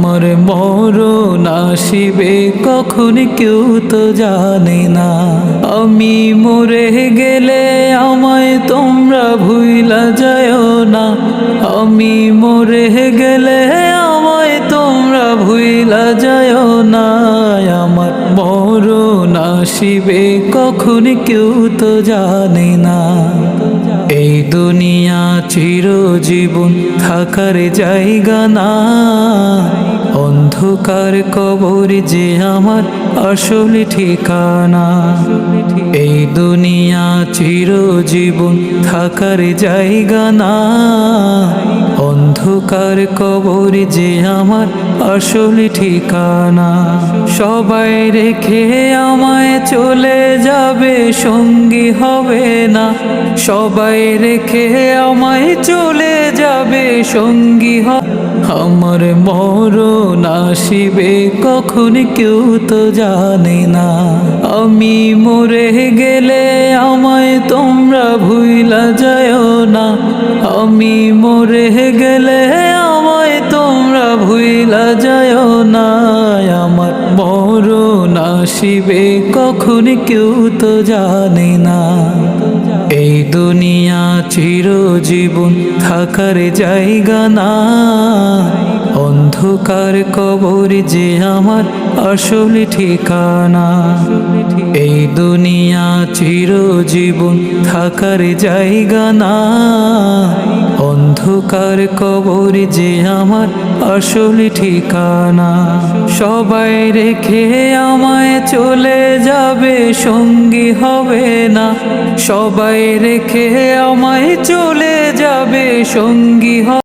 আমার মরণ আসিবে কখন কেউ তো জানে না। আমি মরে গেলে আমায় তোমরা ভুইলা যায়ও না। আমি মরে গেলে আমায় তোমরা ভুইলা যায়ও না। আমার মরণ আসিবে কখন কেউ তো জানে না। এই দুনিয়া চিরজীবন থাকার জায়গা না। অন্ধকার কবর যে আমার আসল ঠিকানা। এই দুনিয়া চিরজীবন থাকার জায়গা না। অন্ধকার কবর যে আমার আসল ঠিকানা। সবাই রেখে আমায় চলে যাবে, সঙ্গী হবে না। সবাই রেখে আমায় চলে যাবে, সঙ্গী হবে। আমার মরণ আসিবে কখন কেউ তো জানে না। আমি মরে গেলে আমায় তোমরা ভুইলা যায়ও না। আমি মরে গেলে আমায় তোমরা ভুইলা যায়ও না। আমার মরণ আসিবে কখন কেউ তো জানে না। এই দুনিয়া চিরজীবন থাকার জায়গা না। অন্ধকার কবর যে আমার আসল ঠিকানা। এই দুনিয়া চিরজীবন থাকার জায়গা না। অন্ধকার কবর যে আমার আসল ঠিকানা। সবাই রেখে আমায় চলে যাবে, সঙ্গী হবে না। সবাই রেখে আমায় চলে যাবে, সঙ্গী হবে।